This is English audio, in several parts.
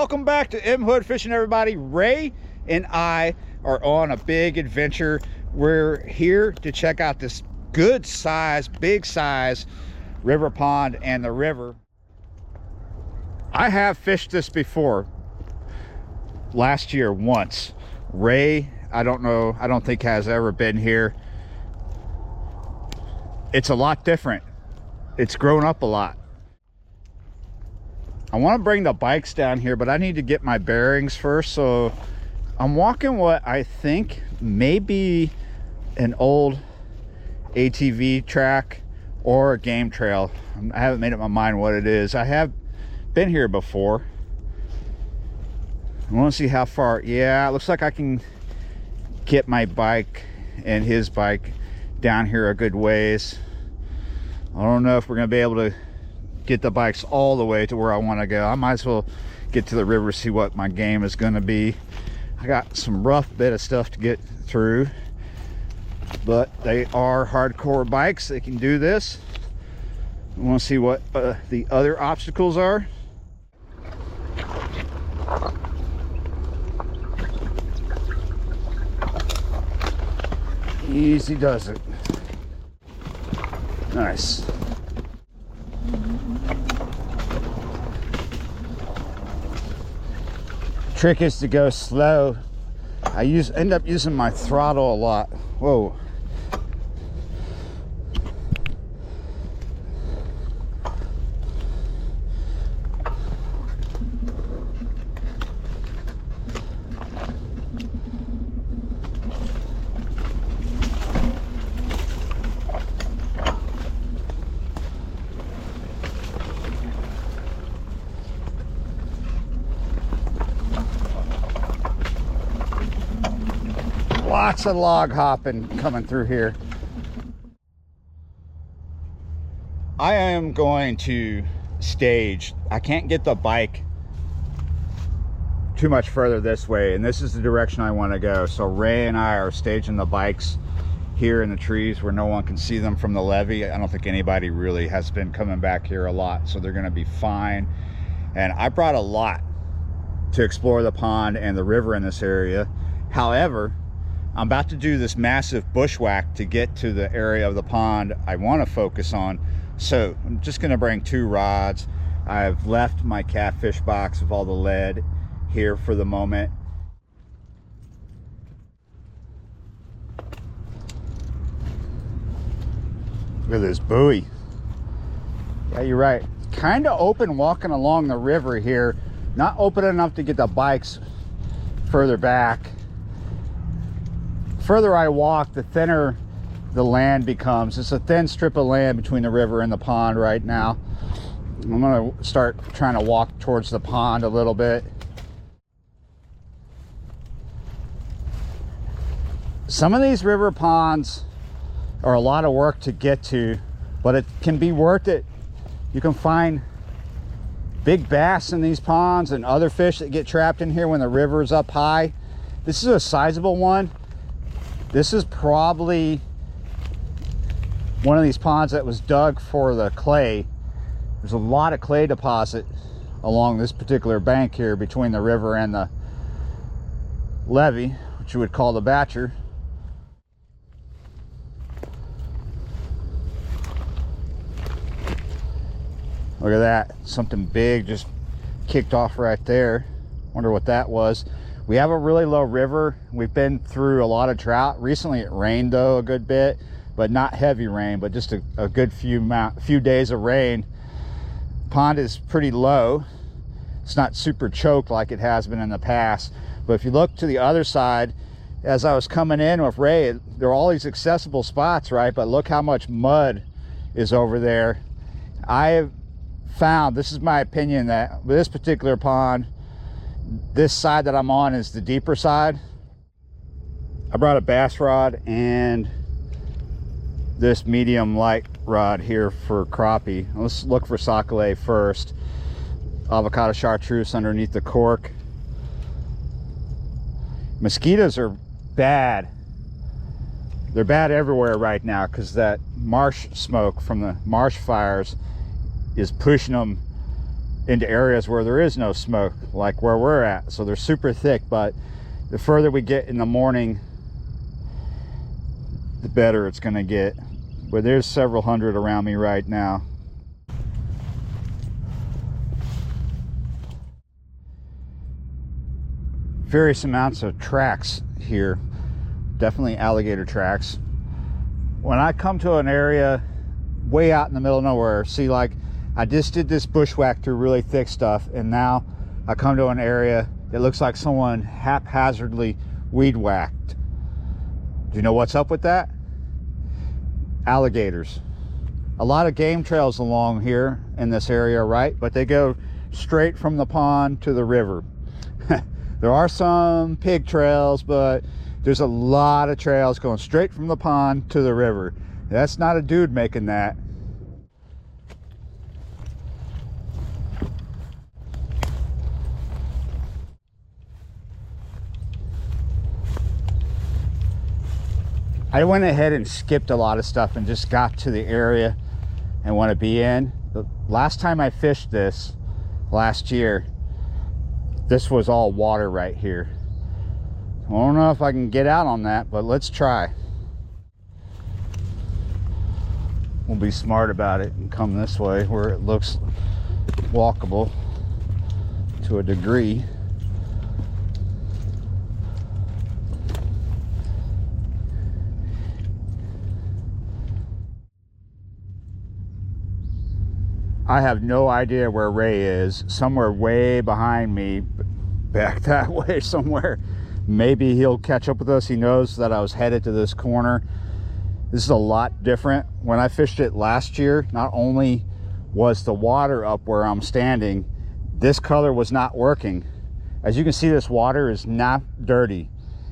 Welcome back to M Hood Fishing, everybody. Ray and I are on a big adventure. We're here to check out this good size, big size river pond and the river. I have fished this before last year once. Ray, I don't think has ever been here. It's a lot different. It's grown up a lot. I want to bring the bikes down here, but I need to get my bearings first. So I'm walking what I think may be an old ATV track or a game trail. I haven't made up my mind what it is. I have been here before. I want to see how far. Yeah, it looks like I can get my bike and his bike down here a good ways. I don't know if we're going to be able to get the bikes all the way to where I want to go. I might as well get to the river, see what my game is going to be. I got some rough bit of stuff to get through, but they are hardcore bikes. They can do this. I want to see what the other obstacles are. Easy does it. Nice. Trick is to go slow. I end up using my throttle a lot. Whoa. Lots of log hopping coming through here. I am going to stage. I can't get the bike too much further this way, and this is the direction I want to go. So Ray and I are staging the bikes here in the trees where no one can see them from the levee. I don't think anybody really has been coming back here a lot, so they're going to be fine. And I brought a lot to explore the pond and the river in this area. However, I'm about to do this massive bushwhack to get to the area of the pond I want to focus on. So I'm just going to bring 2 rods. I've left my catfish box with all the lead here for the moment. Look at this buoy. Yeah, you're right. Kind of open walking along the river here. Not open enough to get the bikes further back. Further I walk, the thinner the land becomes. It's a thin strip of land between the river and the pond right now. I'm going to start trying to walk towards the pond a little bit. Some of these river ponds are a lot of work to get to, but it can be worth it. You can find big bass in these ponds and other fish that get trapped in here when the river is up high. This is a sizable one. This is probably one of these ponds that was dug for the clay. There's a lot of clay deposit along this particular bank here between the river and the levee, which you would call the batcher. Look at that, something big just kicked off right there. Wonder what that was. We have a really low river. We've been through a lot of trout. Recently it rained though a good bit, but not heavy rain, but just a good few days of rain. Pond is pretty low. It's not super choked like it has been in the past. But if you look to the other side, as I was coming in with Ray, there are all these accessible spots, right? But look how much mud is over there. I have found, this is my opinion, that with this particular pond, this side that I'm on is the deeper side. I brought a bass rod and this medium light rod here for crappie. Let's look for sac-a-lait first. Avocado chartreuse underneath the cork. Mosquitoes are bad. They're bad everywhere right now because that marsh smoke from the marsh fires is pushing them into areas where there is no smoke, like where we're at. So they're super thick, but the further we get in the morning, the better it's going to get. But there's several hundred around me right now. Various amounts of tracks here, definitely alligator tracks. When I come to an area way out in the middle of nowhere, see, like I just did this bushwhack through really thick stuff, and now I come to an area that looks like someone haphazardly weed whacked. Do you know what's up with that? Alligators. A lot of game trails along here in this area, right? But they go straight from the pond to the river. There are some pig trails, but there's a lot of trails going straight from the pond to the river. That's not a dude making that. I went ahead and skipped a lot of stuff and just got to the area I want to be in. The last time I fished this, last year, this was all water right here. I don't know if I can get out on that, but let's try. We'll be smart about it and come this way where it looks walkable to a degree. I have no idea where Ray is. Somewhere way behind me, back that way somewhere. Maybe he'll catch up with us. He knows that I was headed to this corner. This is a lot different. When I fished it last year, not only was the water up where I'm standing, this color was not working. As you can see, this water is not dirty.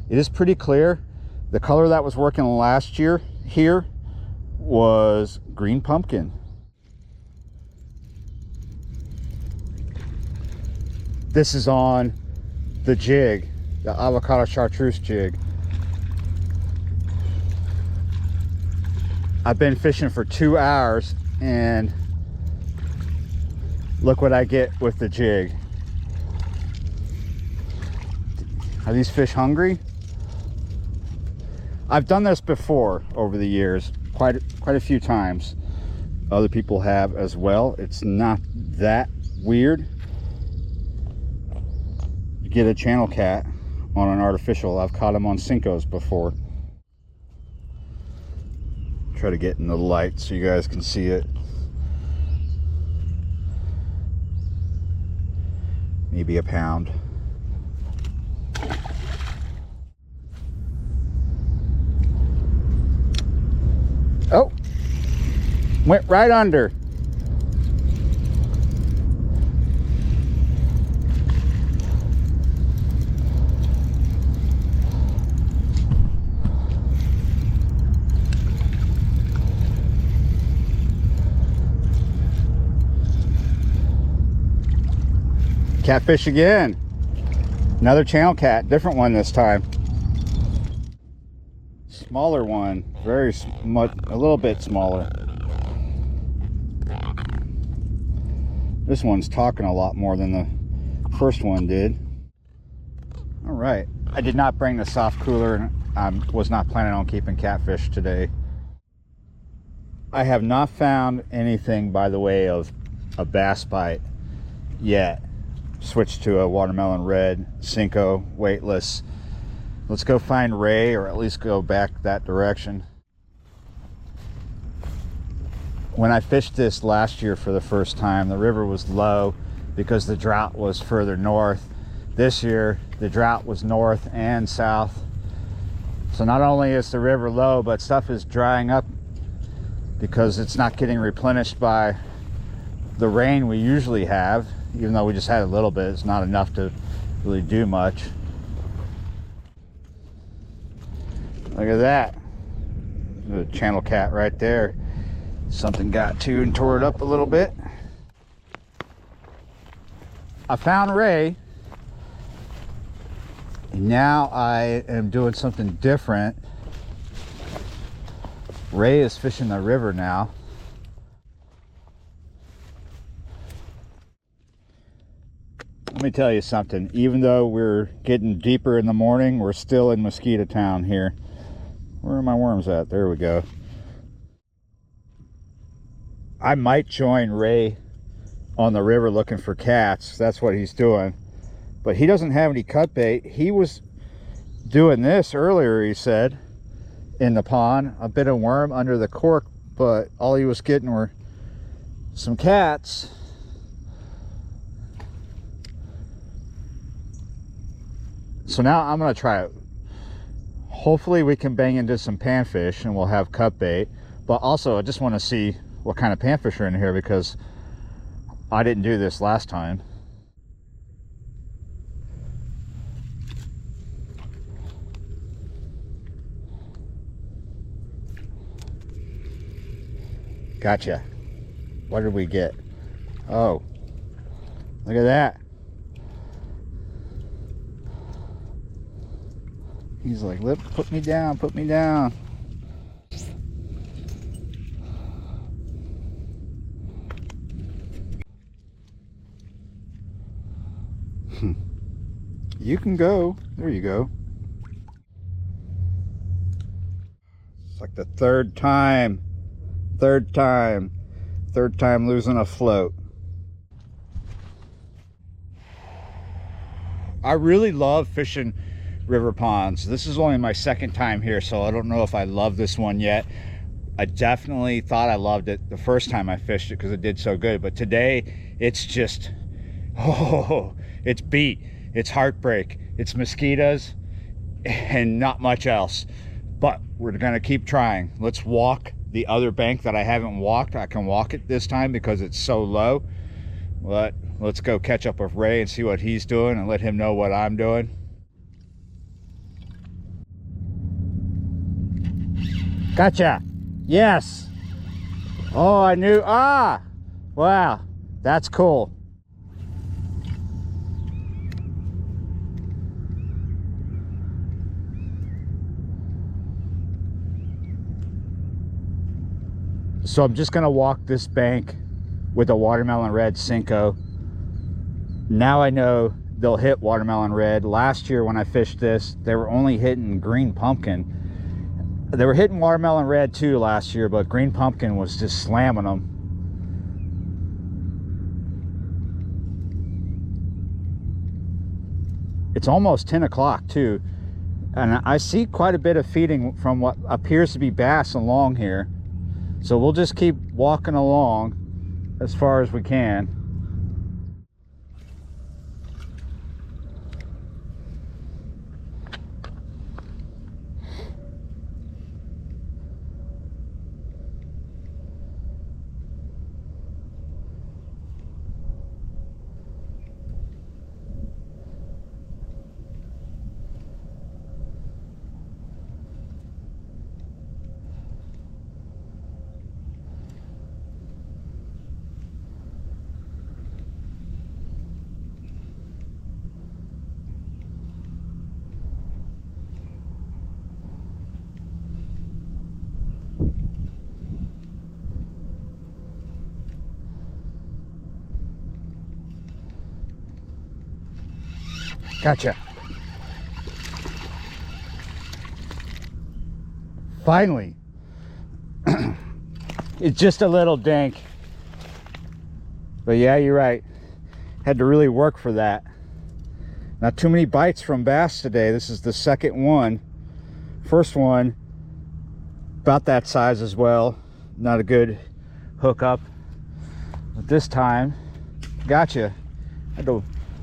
It is pretty clear. The color that was working last year here was green pumpkin. This is on the jig, the avocado chartreuse jig. I've been fishing for 2 hours and look what I get with the jig. Are these fish hungry? I've done this before over the years, quite a few times. Other people have as well. It's not that weird. Get a channel cat on an artificial. I've caught them on Cincos before. Try to get in the light so you guys can see it. Maybe a pound. Oh, went right under. Catfish again. Another channel cat, different one this time. Smaller one, a little bit smaller. This one's talking a lot more than the first one did. All right, I did not bring the soft cooler, and I was not planning on keeping catfish today. I have not found anything by the way of a bass bite yet. Switched to a watermelon red Cinco, weightless. Let's go find Ray, or at least go back that direction. When I fished this last year for the first time, the river was low because the drought was further north. This year, the drought was north and south. So not only is the river low, but stuff is drying up because it's not getting replenished by the rain we usually have. Even though we just had a little bit, it's not enough to really do much. Look at that. The channel cat right there. Something got to and tore it up a little bit. I found Ray. And now I am doing something different. Ray is fishing the river now. Let me tell you something. Even though we're getting deeper in the morning, we're still in mosquito town here. Where are my worms at? There we go. I might join Ray on the river looking for cats. That's what he's doing. But he doesn't have any cut bait. He was doing this earlier, he said, in the pond. A bit of worm under the cork, but all he was getting were some cats. So now I'm gonna try it. Hopefully we can bang into some panfish and we'll have cut bait. But also I just want to see what kind of panfish are in here, because I didn't do this last time. Gotcha. What did we get? Oh, look at that. He's like, put me down, put me down. You can go. There you go. It's like the third time losing a float. I really love fishing river ponds. This is only my second time here, so I don't know if I love this one yet. I definitely thought I loved it the first time I fished it because it did so good, but today it's just, oh, it's beat, it's heartbreak, it's mosquitoes, and not much else. But we're gonna keep trying. Let's walk the other bank that I haven't walked. I can walk it this time because it's so low. But let's go catch up with Ray and see what he's doing and let him know what I'm doing. Gotcha. Yes. Oh, I knew. Ah, wow, that's cool. So I'm just gonna walk this bank with a watermelon red Cinco. Now I know they'll hit watermelon red. Last year when I fished this, they were only hitting green pumpkin. They were hitting watermelon red too last year, but green pumpkin was just slamming them. It's almost 10 o'clock too, and I see quite a bit of feeding from what appears to be bass along here. So we'll just keep walking along as far as we can. Gotcha. Finally. It's just a little dank. But yeah, you're right. Had to really work for that. Not too many bites from bass today. This is the second one. First one, about that size as well. Not a good hookup. But this time, gotcha.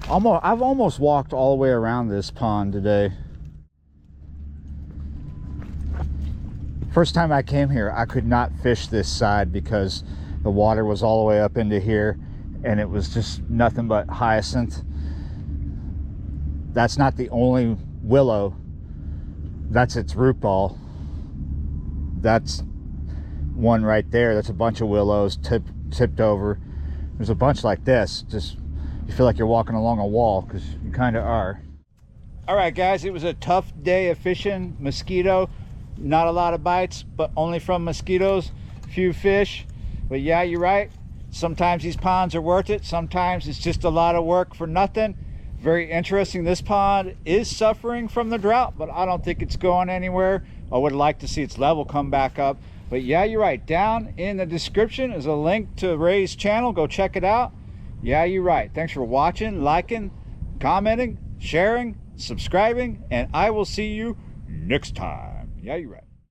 I've almost walked all the way around this pond today. First time I came here, I could not fish this side because the water was all the way up into here and it was just nothing but hyacinth. That's not the only willow. That's its root ball. That's one right there. That's a bunch of willows tipped over. There's a bunch like this. Just you feel like you're walking along a wall, because you kind of are. All right, guys, it was a tough day of fishing. Mosquito, not a lot of bites, but only from mosquitoes. Few fish, but yeah, you're right. Sometimes these ponds are worth it. Sometimes it's just a lot of work for nothing. Very interesting. This pond is suffering from the drought, but I don't think it's going anywhere. I would like to see its level come back up. But yeah, you're right. Down in the description is a link to Ray's channel. Go check it out. Yeah, you're right. Thanks for watching, liking, commenting, sharing, subscribing, and I will see you next time. Yeah, you're right.